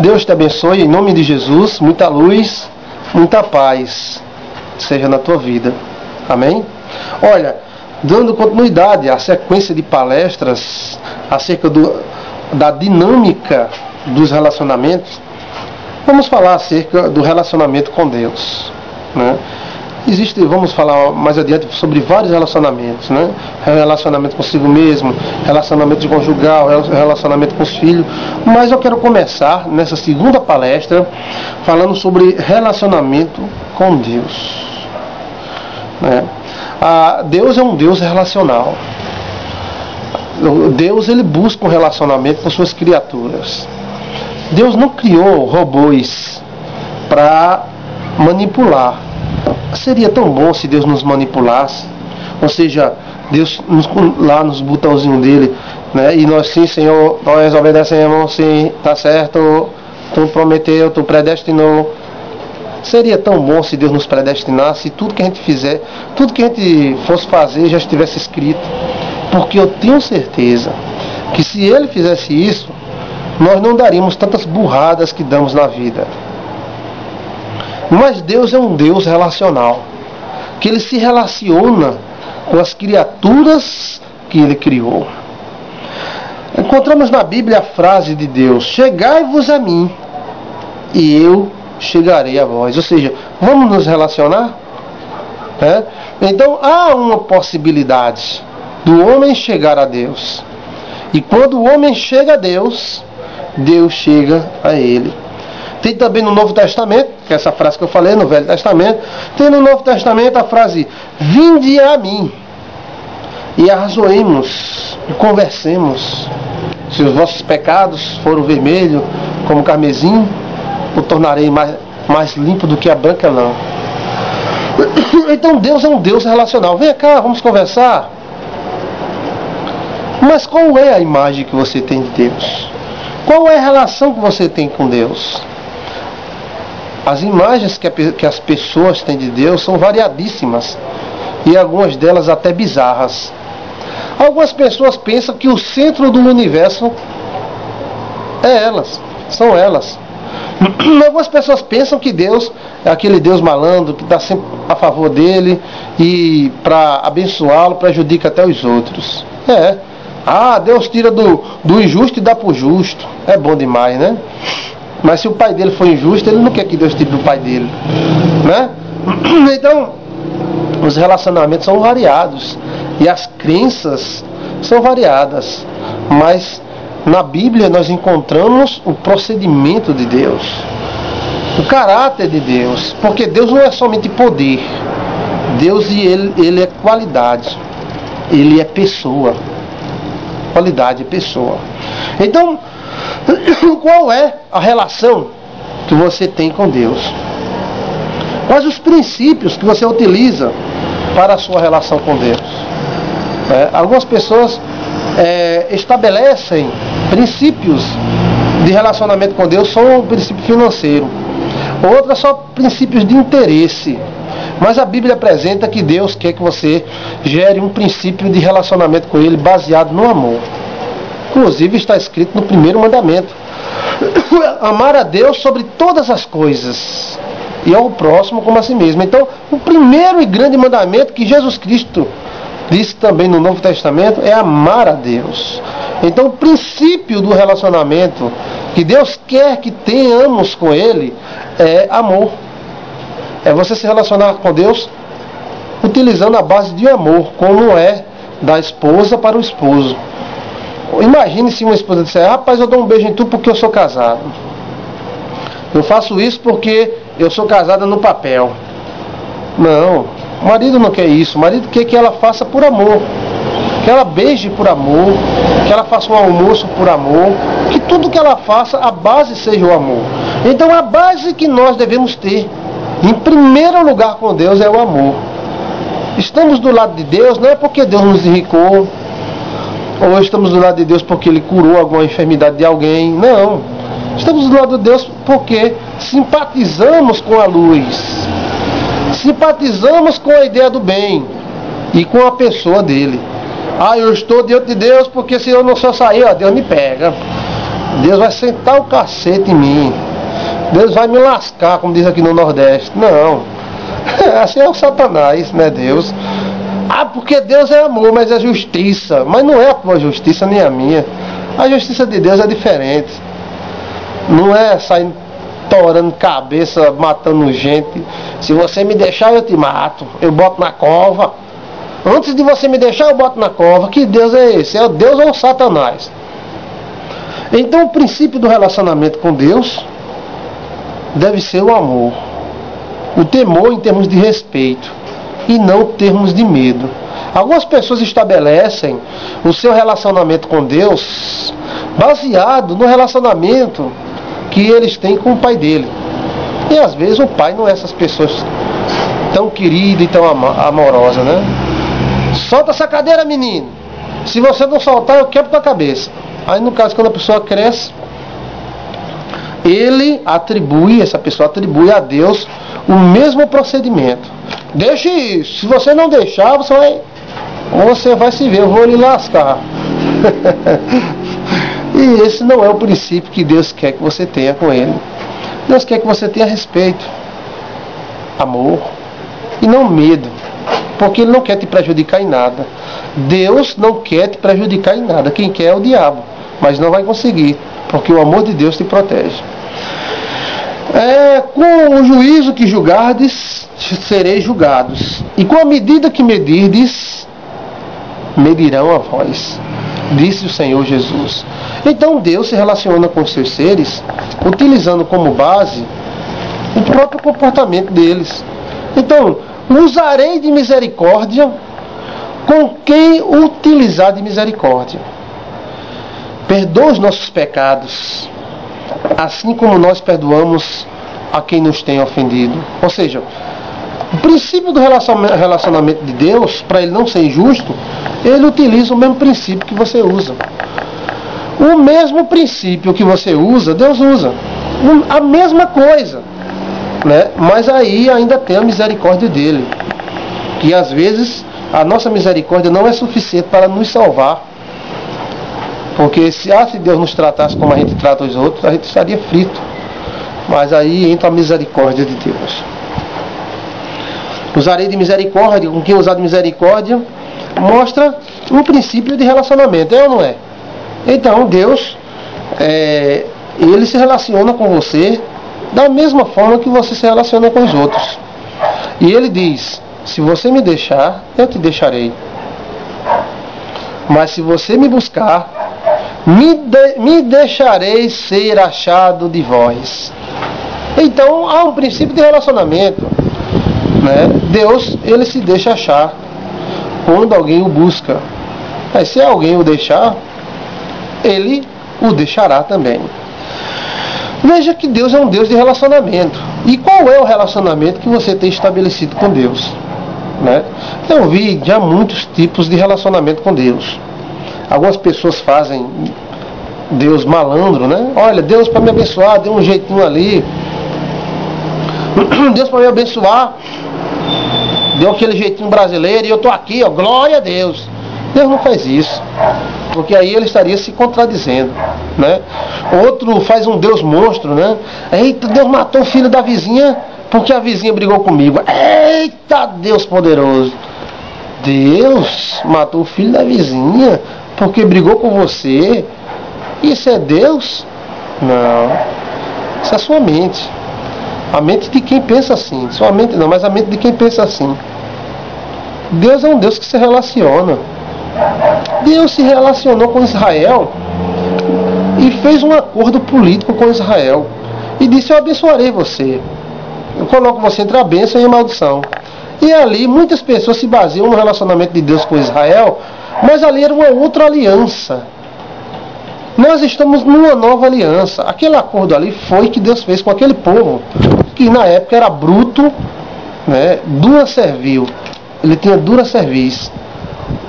Deus te abençoe, em nome de Jesus, muita luz, muita paz seja na tua vida. Amém? Olha, dando continuidade à sequência de palestras acerca da dinâmica dos relacionamentos, vamos falar acerca do relacionamento com Deus, né? Vamos falar mais adiante sobre vários relacionamentos, né? Relacionamento consigo mesmo, relacionamento conjugal, relacionamento com os filhos. Mas eu quero começar nessa segunda palestra falando sobre relacionamento com Deus, né? Deus é um Deus relacional. Deus, ele busca um relacionamento com suas criaturas. Deus não criou robôs para manipular. Seria tão bom se Deus nos manipulasse, ou seja, Deus lá nos botãozinhos dele, né? E nós, sim, Senhor, nós obedecemos, sim, tá certo, tu prometeu, tu predestinou. Seria tão bom se Deus nos predestinasse e tudo que a gente fizer, tudo que a gente fosse fazer já estivesse escrito, porque eu tenho certeza que se Ele fizesse isso, nós não daríamos tantas burradas que damos na vida. Mas Deus é um Deus relacional, que Ele se relaciona com as criaturas que Ele criou. Encontramos na Bíblia a frase de Deus: chegai-vos a mim, e eu chegarei a vós. Ou seja, vamos nos relacionar? Então há uma possibilidade do homem chegar a Deus. E quando o homem chega a Deus, Deus chega a ele. Tem também no Novo Testamento, que é essa frase que eu falei no Velho Testamento, tem no Novo Testamento a frase: vinde a mim e arrazoemos e conversemos. Se os vossos pecados foram vermelhos como carmesim, o tornarei mais limpo do que a branca lã. Então Deus é um Deus relacional. Vem cá, vamos conversar. Mas qual é a imagem que você tem de Deus? Qual é a relação que você tem com Deus? As imagens que as pessoas têm de Deus são variadíssimas, e algumas delas até bizarras. Algumas pessoas pensam que o centro do universo são elas. Algumas pessoas pensam que Deus é aquele Deus malandro que está sempre a favor dele e para abençoá-lo prejudica até os outros. Deus tira do injusto e dá para o justo. É bom demais, né? Mas se o pai dele for injusto, ele não quer que Deus tire do pai dele, né? Então, os relacionamentos são variados e as crenças são variadas, mas na Bíblia nós encontramos o procedimento de Deus, o caráter de Deus, porque Deus não é somente poder. Deus, ele é qualidade, ele é pessoa. Qualidade é pessoa. Então, qual é a relação que você tem com Deus? Quais os princípios que você utiliza para a sua relação com Deus? Algumas pessoas estabelecem princípios de relacionamento com Deus, só um princípio financeiro. Outras só princípios de interesse. Mas a Bíblia apresenta que Deus quer que você gere um princípio de relacionamento com Ele baseado no amor. Inclusive está escrito no primeiro mandamento: amar a Deus sobre todas as coisas e ao próximo como a si mesmo. Então, o primeiro e grande mandamento que Jesus Cristo disse também no Novo Testamento é amar a Deus. Então, o princípio do relacionamento que Deus quer que tenhamos com Ele é amor. É você se relacionar com Deus utilizando a base de amor, como é da esposa para o esposo. Imagine se uma esposa disser: rapaz, eu dou um beijo em tu porque eu sou casado. Eu faço isso porque eu sou casada no papel. Não, o marido não quer isso. O marido quer que ela faça por amor, que ela beije por amor, que ela faça um almoço por amor, que tudo que ela faça, a base seja o amor. Então a base que nós devemos ter em primeiro lugar com Deus é o amor. Estamos do lado de Deus não é porque Deus nos enricou, ou estamos do lado de Deus porque Ele curou alguma enfermidade de alguém. Não. Estamos do lado de Deus porque simpatizamos com a luz, simpatizamos com a ideia do bem e com a pessoa dele. Eu estou diante de Deus porque se eu não só sair, Deus me pega. Deus vai sentar o cacete em mim. Deus vai me lascar, como diz aqui no Nordeste. Não. Assim é o Satanás, não é Deus. Ah, porque Deus é amor, mas é justiça. Mas não é a tua justiça nem a minha. A justiça de Deus é diferente. Não é saindo torando cabeça, matando gente. Se você me deixar, eu te mato. Eu boto na cova. Antes de você me deixar, eu boto na cova. Que Deus é esse? É o Deus ou o Satanás? Então o princípio do relacionamento com Deus deve ser o amor. O temor em termos de respeito e não em termos de medo. Algumas pessoas estabelecem o seu relacionamento com Deus baseado no relacionamento que eles têm com o pai dele. E às vezes o pai não é essas pessoas tão querida e tão amorosa, né? Solta essa cadeira, menino. Se você não soltar, eu quebro tua cabeça. Aí no caso, quando a pessoa cresce, essa pessoa atribui a Deus o mesmo procedimento. Deixe isso. Se você não deixar, você vai se ver, eu vou lhe lascar. E esse não é o princípio que Deus quer que você tenha com Ele. Deus quer que você tenha respeito, amor e não medo, porque Ele não quer te prejudicar em nada. Deus não quer te prejudicar em nada. Quem quer é o diabo, mas não vai conseguir, porque o amor de Deus te protege. Com o juízo que julgardes, sereis julgados, e com a medida que medirdes, medirão a vós, disse o Senhor Jesus. Então Deus se relaciona com os seus seres utilizando como base o próprio comportamento deles. Então, usarei de misericórdia com quem utilizar de misericórdia. Perdoa os nossos pecados, assim como nós perdoamos a quem nos tem ofendido. Ou seja, o princípio do relacionamento de Deus, para ele não ser injusto, ele utiliza o mesmo princípio que você usa. O mesmo princípio que você usa, Deus usa. A mesma coisa, né? Mas aí ainda tem a misericórdia dele. Que às vezes a nossa misericórdia não é suficiente para nos salvar. Porque se Deus nos tratasse como a gente trata os outros, a gente estaria frito. Mas aí entra a misericórdia de Deus. Usarei de misericórdia, com quem usar de misericórdia, mostra um princípio de relacionamento, é ou não é? Então Deus, Ele se relaciona com você da mesma forma que você se relaciona com os outros. E Ele diz, se você me deixar, eu te deixarei. Mas se você me buscar, me deixarei ser achado de vós. Então há um princípio de relacionamento, né? Deus, Ele se deixa achar quando alguém o busca. Mas se alguém o deixar, Ele o deixará também. Veja que Deus é um Deus de relacionamento. E qual é o relacionamento que você tem estabelecido com Deus? Né? Eu vi já muitos tipos de relacionamento com Deus. Algumas pessoas fazem Deus malandro, né? Olha, Deus para me abençoar, deu um jeitinho ali. Deus para me abençoar, deu aquele jeitinho brasileiro e eu estou aqui, ó, glória a Deus. Deus não faz isso, porque aí ele estaria se contradizendo, né? Outro faz um Deus monstro, né? Eita, Deus matou o filho da vizinha porque a vizinha brigou comigo. Eita, Deus poderoso. Deus matou o filho da vizinha porque brigou com você. Isso é Deus? Não. Isso é sua mente. A mente de quem pensa assim. Sua mente não, mas a mente de quem pensa assim. Deus é um Deus que se relaciona. Deus se relacionou com Israel e fez um acordo político com Israel. E disse, eu abençoarei você. Eu coloco você entre a bênção e a maldição. E ali muitas pessoas se baseiam no relacionamento de Deus com Israel, mas ali era uma outra aliança. Nós estamos numa nova aliança. Aquele acordo ali foi que Deus fez com aquele povo, que na época era bruto, né, dura servil. Ele tinha dura cerviz.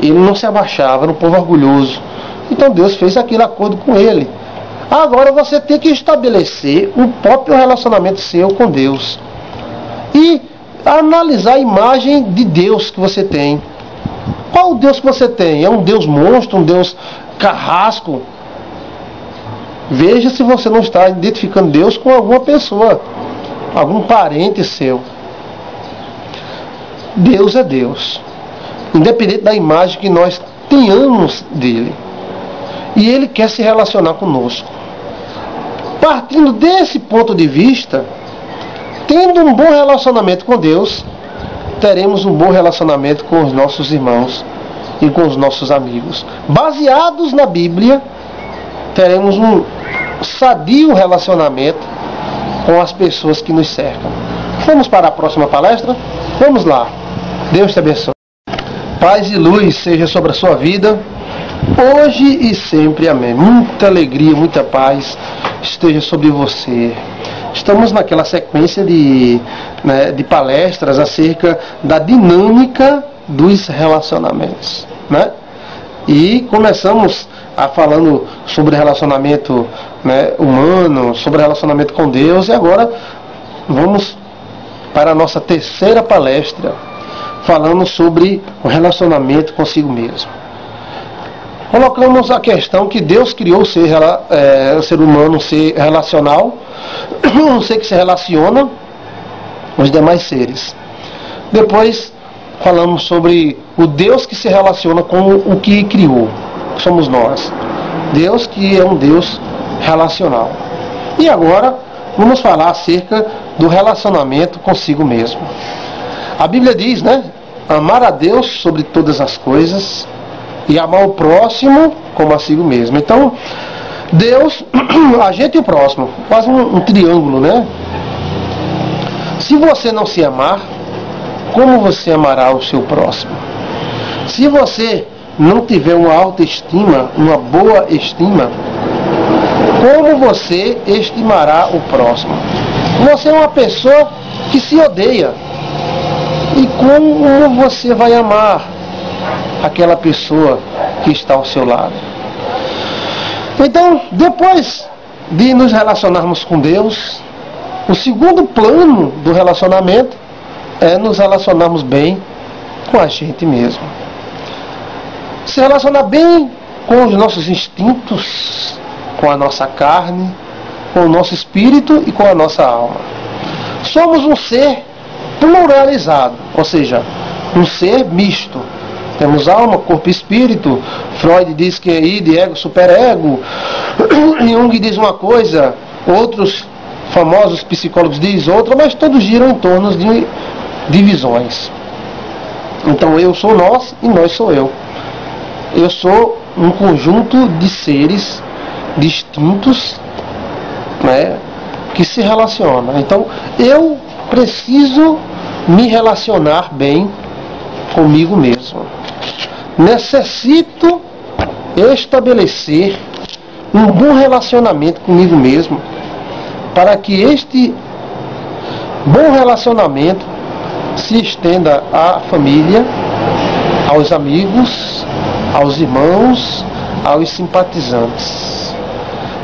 Ele não se abaixava, era um povo orgulhoso. Então Deus fez aquele acordo com ele. Agora você tem que estabelecer o próprio relacionamento seu com Deus. E analisar a imagem de Deus que você tem. Qual o Deus que você tem? É um Deus monstro, um Deus carrasco? Veja se você não está identificando Deus com alguma pessoa, algum parente seu. Deus é Deus, independente da imagem que nós tenhamos dele. E ele quer se relacionar conosco. Partindo desse ponto de vista, tendo um bom relacionamento com Deus, teremos um bom relacionamento com os nossos irmãos e com os nossos amigos. Baseados na Bíblia, teremos um sadio relacionamento com as pessoas que nos cercam. Vamos para a próxima palestra? Vamos lá. Deus te abençoe. Paz e luz seja sobre a sua vida, hoje e sempre. Amém. Muita alegria, muita paz esteja sobre você. Estamos naquela sequência de palestras acerca da dinâmica dos relacionamentos, né? E começamos falando sobre relacionamento, humano, sobre relacionamento com Deus, e agora vamos para a nossa terceira palestra, falando sobre o relacionamento consigo mesmo. Colocamos a questão que Deus criou o ser humano, um ser relacional, um ser que se relaciona com os demais seres. Depois falamos sobre o Deus que se relaciona com o que criou, que somos nós. Deus que é um Deus relacional. E agora vamos falar acerca do relacionamento consigo mesmo. A Bíblia diz, amar a Deus sobre todas as coisas e amar o próximo como a si mesmo. Então, Deus, a gente e o próximo, quase um triângulo, Se você não se amar, como você amará o seu próximo? Se você não tiver uma autoestima, uma boa estima, como você estimará o próximo? Você é uma pessoa que se odeia. E como você vai amar aquela pessoa que está ao seu lado? Então, depois de nos relacionarmos com Deus, o segundo plano do relacionamento é nos relacionarmos bem com a gente mesmo. Se relacionar bem com os nossos instintos, com a nossa carne, com o nosso espírito e com a nossa alma. Somos um ser pluralizado, ou seja, um ser misto. Temos alma, corpo e espírito. Freud diz que é id, ego, superego. Jung diz uma coisa, outros famosos psicólogos dizem outra, mas todos giram em torno de divisões. Então eu sou nós e nós sou eu. Eu sou um conjunto de seres distintos, que se relacionam. Então eu preciso me relacionar bem comigo mesmo. Necessito estabelecer um bom relacionamento comigo mesmo, para que este bom relacionamento se estenda à família, aos amigos, aos irmãos, aos simpatizantes.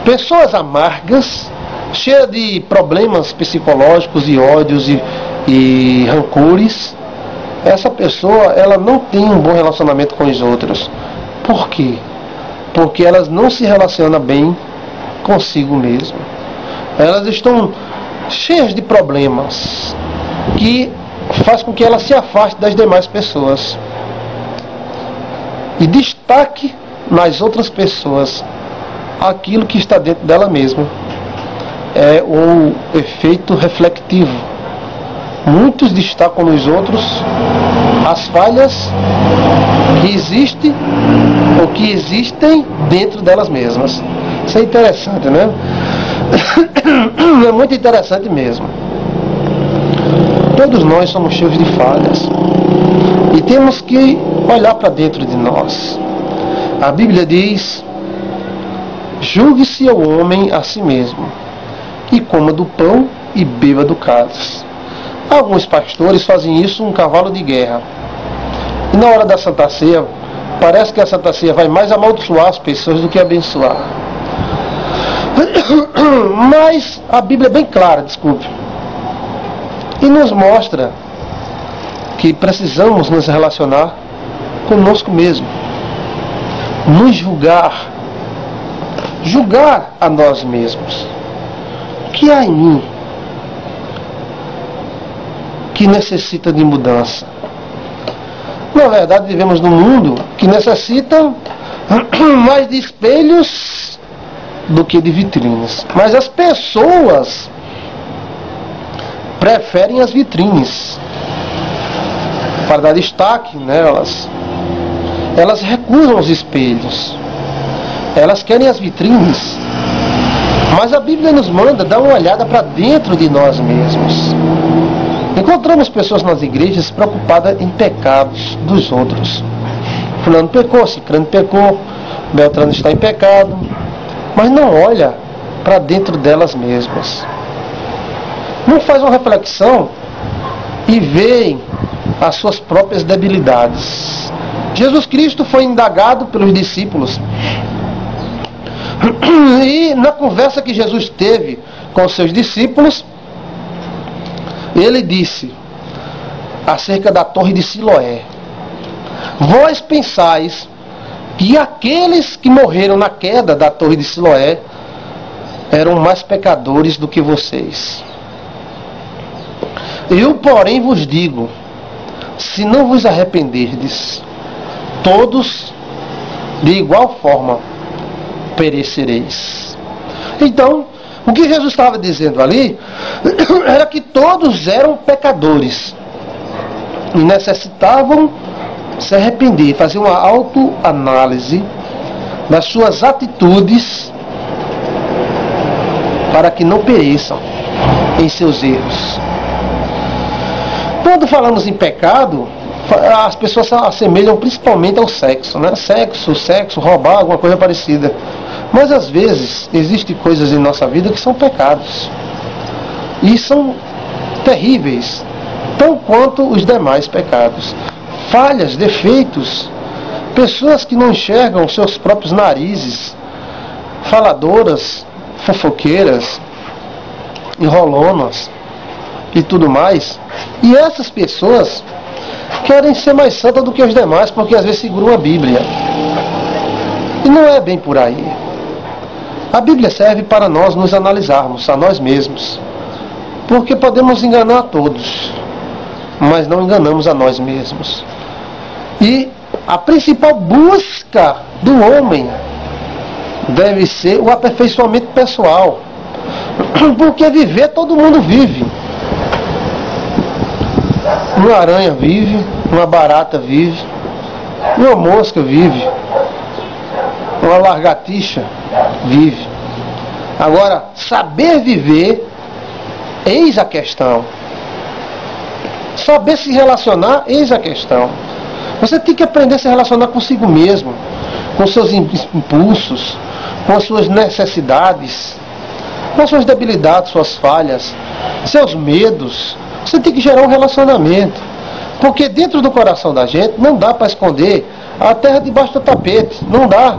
Pessoas amargas, cheias de problemas psicológicos e ódios e rancores, essa pessoa ela não tem um bom relacionamento com os outros. Por quê? Porque elas não se relacionam bem consigo mesmo. Elas estão cheias de problemas que faz com que ela se afaste das demais pessoas e destaque nas outras pessoas aquilo que está dentro dela mesma. É o efeito refletivo. Muitos destacam nos outros as falhas que existem ou que existem dentro delas mesmas. Isso é interessante, né? É muito interessante mesmo. Todos nós somos cheios de falhas e temos que olhar para dentro de nós. A Bíblia diz: julgue-se o homem a si mesmo, e coma do pão e beba do cálice. Alguns pastores fazem isso um cavalo de guerra. E na hora da Santa Ceia, parece que a Santa Ceia vai mais amaldiçoar as pessoas do que abençoar. Mas a Bíblia é bem clara, e nos mostra que precisamos nos relacionar conosco mesmo, nos julgar, julgar a nós mesmos. O que há em mim que necessita de mudança? Na verdade, vivemos num mundo que necessita mais de espelhos do que de vitrines. Mas as pessoas preferem as vitrines para dar destaque nelas. Elas recusam os espelhos. Elas querem as vitrines. Mas a Bíblia nos manda dar uma olhada para dentro de nós mesmos. Encontramos pessoas nas igrejas preocupadas em pecados dos outros. Fulano pecou, Cicrano pecou, Beltrano está em pecado, mas não olha para dentro delas mesmas. Não faz uma reflexão e vê as suas próprias debilidades. Jesus Cristo foi indagado pelos discípulos. E na conversa que Jesus teve com os seus discípulos, ele disse acerca da torre de Siloé: vós pensais que aqueles que morreram na queda da torre de Siloé eram mais pecadores do que vocês. Eu, porém, vos digo, se não vos arrependerdes, todos de igual forma perecereis. Então, o que Jesus estava dizendo ali era que todos eram pecadores e necessitavam se arrepender, fazer uma autoanálise das suas atitudes para que não pereçam em seus erros. Quando falamos em pecado, as pessoas se assemelham principalmente ao sexo, né? Sexo, roubar, alguma coisa parecida. Mas às vezes existem coisas em nossa vida que são pecados. E são terríveis, tão quanto os demais pecados. Falhas, defeitos, pessoas que não enxergam seus próprios narizes, faladoras, fofoqueiras, enrolonas e tudo mais. E essas pessoas querem ser mais santas do que os demais, porque às vezes seguram a Bíblia. E não é bem por aí. A Bíblia serve para nós nos analisarmos a nós mesmos, porque podemos enganar a todos, mas não enganamos a nós mesmos. E a principal busca do homem deve ser o aperfeiçoamento pessoal, porque viver todo mundo vive. Uma aranha vive, uma barata vive, uma mosca vive, uma lagartixa vive. Agora, saber viver, eis a questão. Saber se relacionar, eis a questão. Você tem que aprender a se relacionar consigo mesmo, com seus impulsos, com as suas necessidades, com as suas debilidades, suas falhas, seus medos. Você tem que gerar um relacionamento. Porque dentro do coração da gente não dá para esconder a terra debaixo do tapete. Não dá.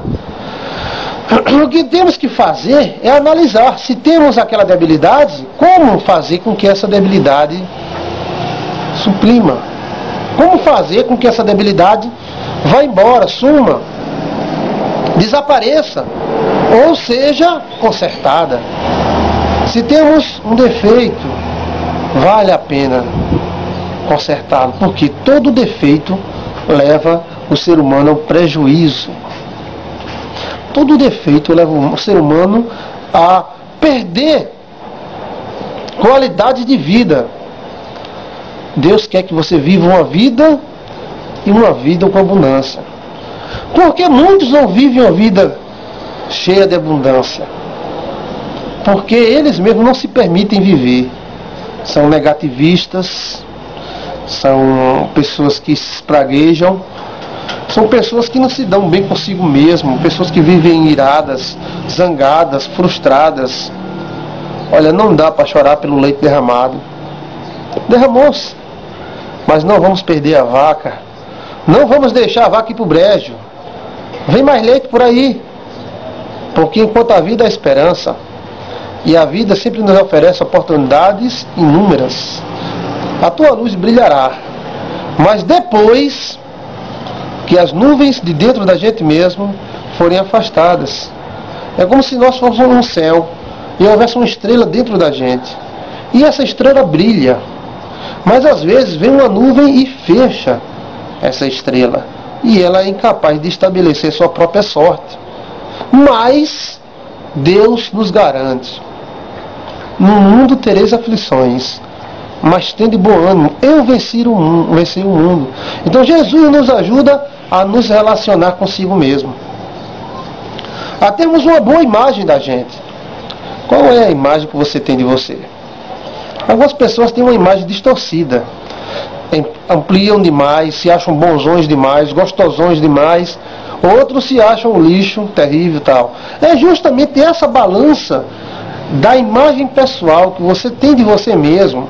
O que temos que fazer é analisar se temos aquela debilidade, como fazer com que essa debilidade suprima. Como fazer com que essa debilidade vá embora, suma, desapareça, ou seja consertada. Se temos um defeito, vale a pena consertá-lo, porque todo defeito leva o ser humano ao prejuízo. Todo defeito leva o ser humano a perder qualidade de vida. Deus quer que você viva uma vida e uma vida com abundância. Porque muitos não vivem uma vida cheia de abundância? Porque eles mesmos não se permitem viver. São negativistas, são pessoas que se espraguejam, são pessoas que não se dão bem consigo mesmo, pessoas que vivem iradas, zangadas, frustradas. Olha, não dá para chorar pelo leite derramado. Derramou-se, mas não vamos perder a vaca, não vamos deixar a vaca ir para o brejo. Vem mais leite por aí, porque enquanto a vida há esperança, e a vida sempre nos oferece oportunidades inúmeras. A tua luz brilhará, mas depois que as nuvens de dentro da gente mesmo forem afastadas. É como se nós fôssemos no céu e houvesse uma estrela dentro da gente. E essa estrela brilha. Mas às vezes vem uma nuvem e fecha essa estrela. E ela é incapaz de estabelecer sua própria sorte. Mas Deus nos garante: no mundo tereis aflições, mas tende bom ânimo, eu venci o mundo. Então Jesus nos ajuda a nos relacionar consigo mesmo, a termos uma boa imagem da gente. Qual é a imagem que você tem de você? Algumas pessoas têm uma imagem distorcida, ampliam demais, se acham bonzões demais, gostosões demais. Outros se acham lixo, terrível e tal. É justamente essa balança da imagem pessoal que você tem de você mesmo,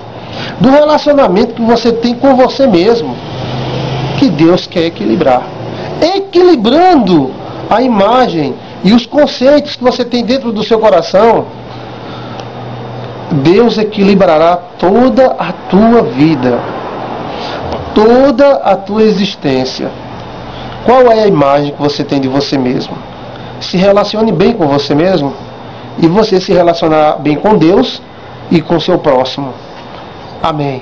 do relacionamento que você tem com você mesmo, que Deus quer equilibrar. Equilibrando a imagem e os conceitos que você tem dentro do seu coração, Deus equilibrará toda a tua vida, toda a tua existência. Qual é a imagem que você tem de você mesmo? Se relacione bem com você mesmo, e você se relacionar bem com Deus e com seu próximo. Amém.